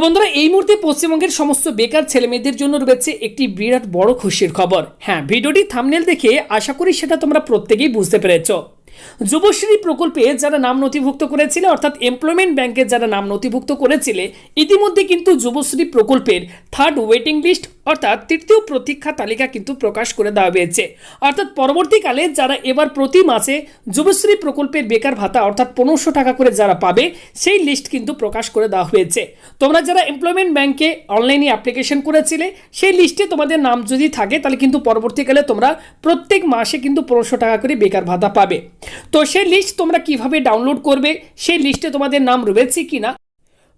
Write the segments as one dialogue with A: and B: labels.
A: বন্ধুরা এই মুহূর্তে পশ্চিমবঙ্গের সমস্ত বেকার ছেলেমেয়েদের জন্য রয়েছে একটি বিরাট বড় খুশির খবর। হ্যাঁ, ভিডিওটি থাম্বনেল দেখে আশা করি সেটা তোমরা প্রত্যেকেই বুঝতে পেরেছো। যুবশ্রী প্রকল্পে যারা নাম নথিভুক্ত করেছিল অর্থাৎ এমপ্লয়মেন্ট ব্যাংকে যারা নাম নথিভুক্ত করেছিলে ইতিমধ্যে কিন্তু যুবশ্রী প্রকল্পের থার্ড ওয়েটিং লিস্ট অর্থাৎ তৃতীয় প্রতীক্ষা তালিকা কিন্তু প্রকাশ করে দেওয়া হয়েছে। অর্থাৎ পরবর্তীকালে যারা এবার প্রতি মাসে যুবশ্রী প্রকল্পের বেকার ভাতা অর্থাৎ 1500 টাকা করে যারা পাবে সেই লিস্ট কিন্তু প্রকাশ করে দেওয়া হয়েছে। তোমরা যারা এমপ্লয়মেন্ট ব্যাংকে অনলাইনে অ্যাপ্লিকেশন করেছিলে সেই লিস্টে তোমাদের নাম যদি থাকে তাহলে কিন্তু পরবর্তীকালে তোমরা প্রত্যেক মাসে কিন্তু 1500 টাকা করে বেকার ভাতা পাবে। তো সেই লিস্ট তোমরা কিভাবে ডাউনলোড করবে, সেই লিস্টে তোমাদের নাম রয়েছে কিনা,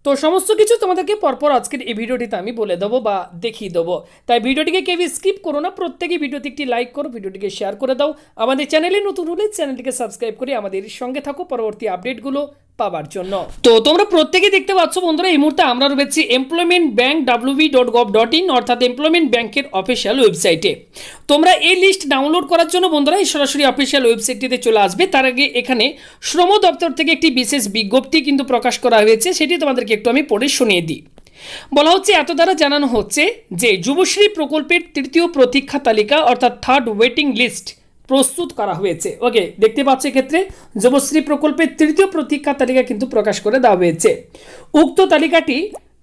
A: তো সমস্ত কিছু তোমাদেরকে পরপর আজকের এই ভিডিওটিতে আমি বলে দেবো বা দেখিয়ে দেবো। তাই ভিডিওটিকে কেউ স্কিপ করো না, প্রত্যেকে ভিডিওতে একটি লাইক করো, ভিডিওটিকে শেয়ার করে দাও। আমাদের চ্যানেলে নতুন হলে চ্যানেলটিকে সাবস্ক্রাইব করে আমাদের সঙ্গে থাকো পরবর্তী আপডেটগুলো পাওয়ার জন্য। তো তোমরা প্রত্যেকে দেখতে পাচ্ছ বন্ধুরা এই মুহূর্তে আমরা রয়েছি এমপ্লয়মেন্ট ব্যাংক wv.gov.in অর্থাৎ এমপ্লয়মেন্ট ব্যাংকের অফিসিয়াল ওয়েবসাইটে। তোমরা এই লিস্ট ডাউনলোড করার জন্য বন্ধুরা এই সরাসরি অফিসিয়াল ওয়েবসাইটটিতে চলে আসবে। তার আগে এখানে শ্রম দপ্তর থেকে একটি বিশেষ বিজ্ঞপ্তি কিন্তু প্রকাশ করা হয়েছে, সেটি তোমাদেরকে একটু আমি পড়ে শুনিয়ে দিই। বলা হচ্ছে এত দ্বারা জানানো হচ্ছে যে যুবশ্রী প্রকল্পের তৃতীয় প্রতীক্ষা তালিকা অর্থাৎ থার্ড ওয়েটিং লিস্ট প্রস্তুত করা হয়েছে। ওকে, দেখতে পাচ্ছ এক্ষেত্রে যুবশ্রী প্রকল্পের তৃতীয় প্রতীক্ষা তালিকা কিন্তু প্রকাশ করে দেওয়া হয়েছে। উক্ত তালিকাটি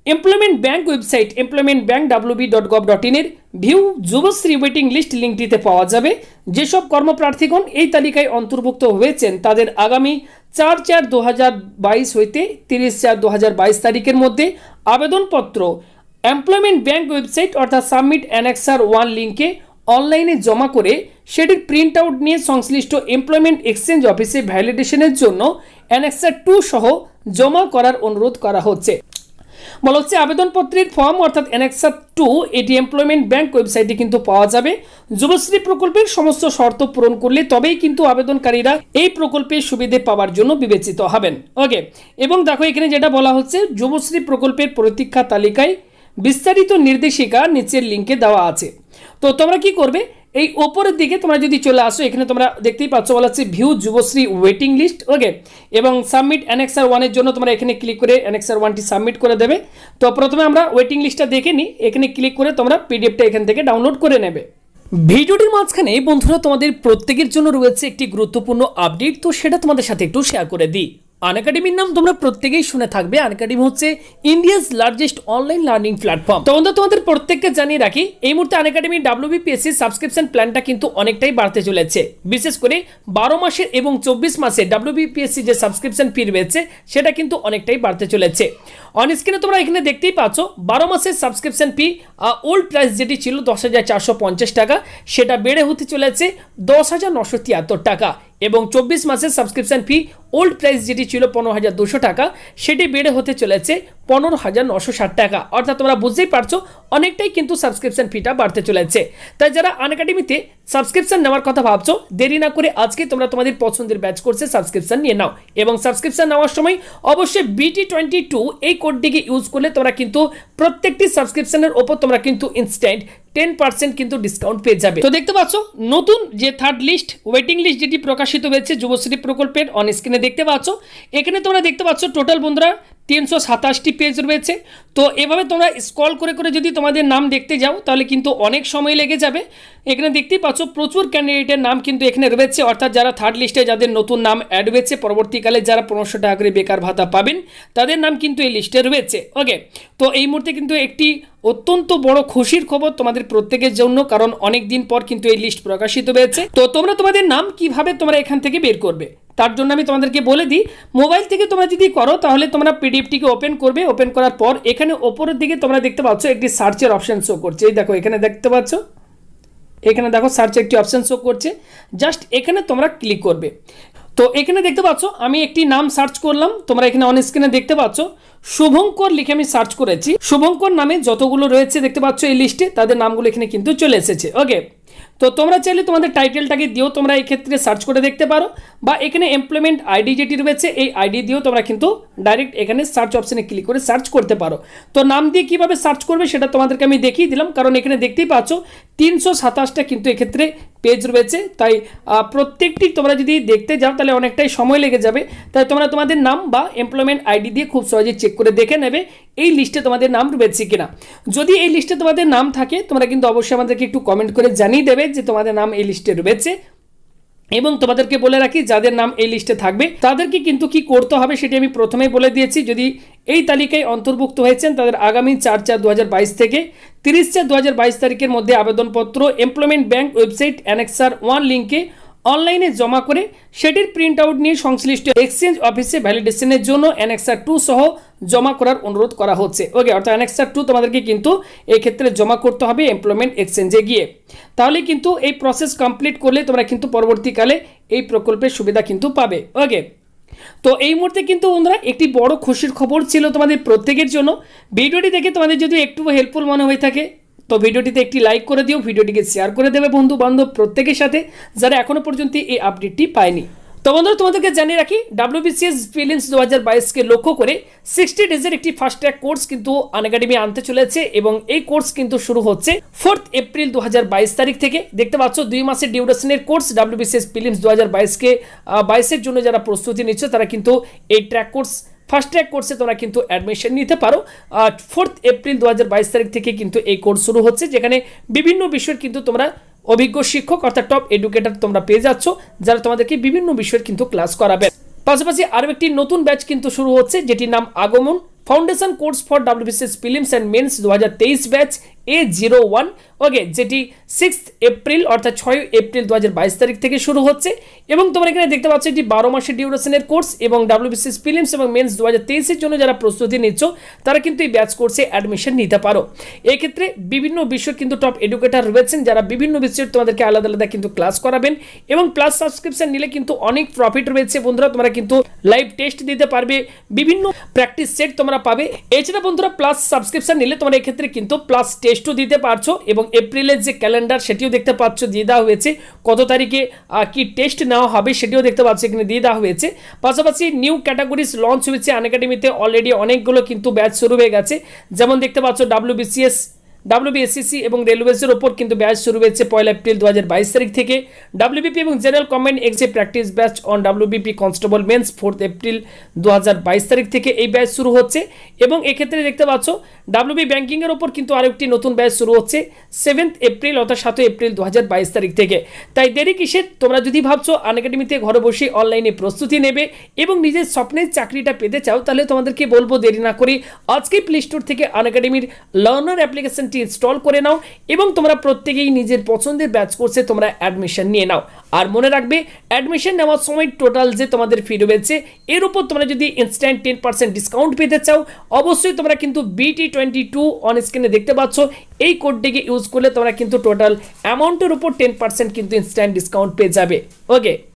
A: employment bank website employment bank wv.gov.in এর ভিউ যুবশ্রী ওয়েটিং লিস্ট লিঙ্কটিতে পাওয়া যাবে। যেসব কর্মপ্রার্থীগণ এই তালিকায় অন্তর্ভুক্ত হয়েছেন তাদের আগামী 4/4/2022 হইতে 30/4/2022 তারিখের মধ্যে আবেদনপত্র এমপ্লয়মেন্ট ব্যাংক ওয়েবসাইট অর্থাৎ সাবমিট অ্যানেক্সার 1 লিঙ্কে অনলাইনে জমা করে সেটির প্রিন্ট আউট নিয়ে সংশ্লিষ্ট এমপ্লয়মেন্ট এক্সচেঞ্জ অফিসে ভ্যালিডেশনের জন্য অ্যানেক্সার 2 সহ জমা করার অনুরোধ করা হচ্ছে। বলা হচ্ছে আবেদনপত্রের ফর্ম অর্থাৎ অ্যানেক্সার 2 এটি এমপ্লয়মেন্ট ব্যাংক ওয়েবসাইটে কিন্তু পাওয়া যাবে। যুবশ্রী প্রকল্পের সমস্ত শর্ত পূরণ করলে তবেই কিন্তু আবেদনকারীরা এই প্রকল্পের সুবিধে পাওয়ার জন্য বিবেচিত হবেন। ওকে, এবং দেখো এখানে যেটা বলা হচ্ছে যুবশ্রী প্রকল্পের প্রতীক্ষা তালিকায় বিস্তারিত নির্দেশিকা নিচের লিঙ্কে দেওয়া আছে। তো তোমরা কি করবে, এই ওপরের দিকে তোমরা যদি চলে আসো এখানে তোমরা দেখতেই পাচ্ছ বলা হচ্ছে ভিউ যুবশ্রী ওয়েটিং লিস্ট। ওকে, এবং সাবমিট অ্যানেক্সার 1 এর জন্য তোমরা এখানে ক্লিক করে অ্যানেক্সার 1টি সাবমিট করে দেবে। তো প্রথমে আমরা ওয়েটিং লিস্টটা দেখে নিই, এখানে ক্লিক করে তোমরা পিডিএফটা এখান থেকে ডাউনলোড করে নেবে। ভিডিওটির মাঝখানে বন্ধুরা তোমাদের প্রত্যেকের জন্য রয়েছে একটি গুরুত্বপূর্ণ আপডেট, তো সেটা তোমাদের সাথে একটু শেয়ার করে দিই। আনএকাডেমির নাম তোমরা প্রত্যেকেই শুনে থাকবে। আনএকাডেমি হচ্ছে India's largest online learning platform. তো বন্ধুরা তোমাদের প্রত্যেককে জানিয়ে রাখি এই মুহূর্তে আনএকাডেমি WBPSC সাবস্ক্রিপশন প্ল্যানটা কিন্তু অনেকটাই বাড়তে চলেছে। বিশেষ করে 12 মাসের এবং 24 মাসের WBPSC যে সাবস্ক্রিপশন ফি রয়েছে সেটা কিন্তু অনেকটাই বাড়তে চলেছে। অন স্ক্রিনে তোমরা এখানে দেখতেই পাচ্ছ 12 মাসের সাবস্ক্রিপশন ফি ওল্ড প্রাইস যেটি ছিল 10,450 টাকা সেটা বেড়ে হতে চলেছে 10,973 টাকা, এবং 24 মাসের সাবস্ক্রিপশন ফি ওল্ড প্রাইস যেটি ছিল 15,200 টাকা সেটি বেড়ে হতে চলেছে 15,960 টাকা। অর্থাৎ তোমরা বুঝতেই পারছো অনেকটাই কিন্তু সাবস্ক্রিপশন ফিটা বাড়তে চলেছে। তাই যারা আনএকাডেমিতে সাবস্ক্রিপশন নেওয়ার কথা ভাবছো দেরি না করে আজকে তোমরা তোমাদের পছন্দের ব্যাচ কোর্সে সাবস্ক্রিপশন নিয়ে নাও, এবং সাবস্ক্রিপশন নেওয়ার সময় অবশ্যই BT22 এই কোডটিকে ইউজ করলে তোমরা কিন্তু প্রত্যেকটি সাবস্ক্রিপশনের ওপর তোমরা কিন্তু ইনস্ট্যান্ট 10% কিন্তু ডিসকাউন্ট পেয়ে যাবে। তো দেখতে পাচ্ছ নতুন যে থার্ড লিস্ট ওয়েটিং লিস্ট যেটি প্রকাশিত হয়েছে যুবশ্রী প্রকল্পের অন স্ক্রিনে দেখতে পাচ্ছ। এখানে তোমরা দেখতে পাচ্ছ টোটাল বন্ধুরা 327টি পেজ রয়েছে। তো এভাবে তোমরা স্ক্রল করে করে যদি তোমাদের নাম দেখতে যাও তাহলে কিন্তু অনেক সময় লেগে যাবে। এখানে দেখতেই পাচ্ছ প্রচুর ক্যান্ডিডেটের নাম কিন্তু এখানে রয়েছে, অর্থাৎ যারা থার্ড লিস্টে যাদের নতুন নাম অ্যাড হয়েছে পরবর্তীকালে যারা 1500 টাকা করে বেকার ভাতা পাবেন তাদের নাম কিন্তু এই লিস্টে রয়েছে। ওকে, তো এই মুহূর্তে কিন্তু একটি অত্যন্ত বড় খুশির খবর তোমাদের প্রত্যেকের জন্য, কারণ অনেক দিন পর কিন্তু এই লিস্ট প্রকাশিত হয়েছে। তো তোমরা তোমাদের নাম কিভাবে তোমরা এখান থেকে বের করবে তার জন্য আমি তোমাদেরকে বলে দিই। মোবাইল থেকে তোমরা যদি করো তাহলে তোমরা পিডিএফটিকে ওপেন করবে। ওপেন করার পর এখানে ওপরের দিকে তোমরা দেখতে পাচ্ছ একটি সার্চের অপশন শো করছে। এই দেখো এখানে দেখতে পাচ্ছ, এখানে দেখো সার্চে একটি অপশন শো করছে, জাস্ট এখানে তোমরা ক্লিক করবে। তো এখানে দেখতে পাচ্ছ আমি একটি নাম সার্চ করলাম, তোমরা এখানে অন স্ক্রিনে দেখতে পাচ্ছ শুভঙ্কর লিখে আমি সার্চ করেছি। শুভঙ্কর নামে যতগুলো রয়েছে দেখতে পাচ্ছ এই লিস্টে তাদের নামগুলো এখানে কিন্তু চলে এসেছে। ওকে, তো তোমরা চাইলে তোমাদের টাইটেলটাকে দিয়েও তোমরা এই ক্ষেত্রে সার্চ করে দেখতে পারো, বা এখানে এমপ্লয়মেন্ট আইডি যেটি রয়েছে এই আইডি দিয়েও তোমরা কিন্তু ডাইরেক্ট এখানে সার্চ অপশনে ক্লিক করে সার্চ করতে পারো। তো নাম দিয়ে কীভাবে সার্চ করবে সেটা তোমাদেরকে আমি দেখিয়ে দিলাম, কারণ এখানে দেখতেই পাচ্ছ 327টা কিন্তু এক্ষেত্রে পেজ রয়েছে। তাই প্রত্যেকটি তোমরা যদি দেখতে যাও তাহলে অনেকটাই সময় লেগে যাবে। তাই তোমরা তোমাদের নাম বা এমপ্লয়মেন্ট আইডি দিয়ে খুব সহজেই চেক করে দেখে নেবে এই লিস্টে তোমাদের নাম রয়েছে কিনা। যদি এই লিস্টে তোমাদের নাম থাকে তোমরা কিন্তু অবশ্যই আমাদেরকে একটু কমেন্ট করে জানিয়ে দেবে যে তোমাদের নাম এই লিস্টে রয়েছে। এবং তোমাদেরকে বলে রাখি, যাদের নাম এই লিস্টে থাকবে তাদেরকে কিন্তু কি করতে হবে সেটি আমি প্রথমেই বলে দিয়েছি। যদি এই তালিকায় অন্তর্ভুক্ত হয়েছেন তাদের আগামী 4/4/2022 থেকে 30/4/2022 তারিখের মধ্যে আবেদনপত্র এমপ্লয়মেন্ট ব্যাংক ওয়েবসাইট অ্যানেক্সার 1 লিঙ্কে অনলাইনে জমা করে সেটির প্রিন্ট আউট নিয়ে সংশ্লিষ্ট এক্সচেঞ্জ অফিসে ভ্যালিডেশনের জন্য অ্যানেক্সার 2 সহ জমা করার অনুরোধ করা হচ্ছে। ওকে, অর্থাৎ অ্যানেক্সার 2 তোমাদেরকে কিন্তু এই ক্ষেত্রে জমা করতে হবে এমপ্লয়মেন্ট এক্সচেঞ্জে গিয়ে। তাহলে কিন্তু এই প্রসেস কমপ্লিট করলে তোমরা কিন্তু পরবর্তীকালে এই প্রকল্পের সুবিধা কিন্তু পাবে। ওকে, তো এই মুহূর্তে কিন্তু বন্ধুরা একটি বড় খুশির খবর ছিল তোমাদের প্রত্যেকের জন্য। ভিডিওটি দেখে তোমাদের যদি একটু হেল্পফুল মনে হয়ে থাকে তো ভিডিওটিতে একটি লাইক করে দিও, ভিডিওটিকে শেয়ার করে দেবে বন্ধু বান্ধব প্রত্যেকের সাথে যারা এখনো পর্যন্ত এই আপডেটটি পায়নি। তো বন্ধুরা তোমাদেরকে জানিয়ে রাখি, WBCS প্রিলিমস 2022কে লক্ষ্য করে 60 ডেজের একটি ফাস্ট ট্র্যাক কোর্স কিন্তু আনএকাডেমি আনতে চলেছে এবং এই কোর্স কিন্তু শুরু হচ্ছে 4 এপ্রিল 2022 তারিখ থেকে। দেখতে পাচ্ছ 2 মাসের ডিউরেশনের কোর্স WBCS প্রিলিমস 2022কে 22-এর জন্য যারা প্রস্তুতি নিচ্ছ তারা কিন্তু এই ট্র্যাক কোর্স ফার্স্ট ট্র্যাক কোর্সে তোমরা কিন্তু অ্যাডমিশন নিতে পারো। 4 এপ্রিল 2022 তারিখ থেকে কিন্তু এই কোর্স শুরু হচ্ছে, যেখানে বিভিন্ন বিষয়ের কিন্তু তোমরা অভিজ্ঞ শিক্ষক অর্থাৎ টপ এডুকেটর তোমরা পেয়ে যাচ্ছ যারা তোমাদেরকে বিভিন্ন বিষয়ের কিন্তু ক্লাস করাবে। পাশাপাশি আরও একটি নতুন ব্যাচ কিন্তু শুরু হচ্ছে যেটির নাম আগমন foundation course for WBCS prelims and men's 2023 batch A01। ওকে, যেটি 6 এপ্রিল অর্থাৎ 6 এপ্রিল 2022 তারিখ থেকে শুরু হচ্ছে এবং তোমরা এখানে দেখতে পাচ্ছ এটি 12 মাসের ডিউরেশনের কোর্স এবং WBCS প্রিলিমস এবং মেন্স 2023-এর জন্য যারা প্রস্তুতি নিচ্ছ তারা কিন্তু এই ব্যাচ কোর্সে অ্যাডমিশন নিতে পারো। এই ক্ষেত্রে বিভিন্ন বিষয়ের কিন্তু টপ এডুকেটর রয়েছেন যারা বিভিন্ন বিষয়ের তোমাদেরকে আলাদা আলাদা কিন্তু ক্লাস করাবেন এবং প্লাস সাবস্ক্রিপশন নিলে কিন্তু অনেক প্রফিট রয়েছে বন্ধুরা। তোমরা কিন্তু লাইভ টেস্ট দিতে পারবে, বিভিন্ন প্র্যাকটিস সেট তোমরা পাবে। এছাড়া বন্ধুরা প্লাস সাবস্ক্রিপশন নিলে তোমরা এক্ষেত্রে কিন্তু প্লাস টেস্টও দিতে পারছো এবং এপ্রিলের যে ক্যালেন্ডার সেটিও দেখতে পাচ্ছ দিয়ে দেওয়া হয়েছে, কত তারিখে কি টেস্ট নেওয়া হবে সেটিও দেখতে পাচ্ছ এখানে দিয়ে দেওয়া হয়েছে। পাশাপাশি নিউ ক্যাটাগরিজ লঞ্চ হয়েছে আনএকাডেমিতে, অলরেডি অনেকগুলো কিন্তু ব্যাচ শুরু হয়ে গেছে। যেমন দেখতে পাচ্ছ WBCS WBSCC এবং রেলওয়েজের ওপর কিন্তু ব্যাচ শুরু হয়েছে 1 এপ্রিল 2022 তারিখ থেকে। WBP এবং জেনারেল কম্বাইন্ড এক্সে practice batch on WBP constable men's 4 April 2022 তারিখ থেকে এই ব্যাচ শুরু হচ্ছে এবং এক্ষেত্রে দেখতে পাচ্ছ WB ব্যাংকিংয়ের ওপর কিন্তু আরেকটি নতুন ব্যাচ শুরু হচ্ছে 7 এপ্রিল অর্থাৎ 7 এপ্রিল 2022 তারিখ থেকে। তাই দেরি কিসের, তোমরা যদি ভাবছো আনএকাডেমিতে ঘরে বসে অনলাইনে প্রস্তুতি নেবে এবং নিজের স্বপ্নের চাকরিটা পেতে চাও তাহলে তোমাদেরকে বলবো দেরি না করে আজকে প্লে স্টোর থেকে আনএকাডেমির লার্নার অ্যাপ্লিকেশনটি ইনস্টল করে নাও এবং তোমরা প্রত্যেকেই নিজের পছন্দের ব্যাচ কোর্সে তোমরা অ্যাডমিশন নিয়ে নাও। আর মনে রাখবে অ্যাডমিশন নেওয়ার সময় টোটাল যে তোমাদের ফি রয়েছে এর উপর তোমরা যদি ইনস্ট্যান্ট 10% ডিসকাউন্ট পেতে চাও অবশ্যই তোমরা কিন্তু BT22 অন স্ক্রিনে দেখতে পাচ্ছ এই কোডটিকে ইউজ করলে তোমরা কিন্তু টোটাল অ্যামাউন্টের উপর 10% কিন্তু ইনস্ট্যান্ট ডিসকাউন্ট পেয়ে যাবে। ওকে।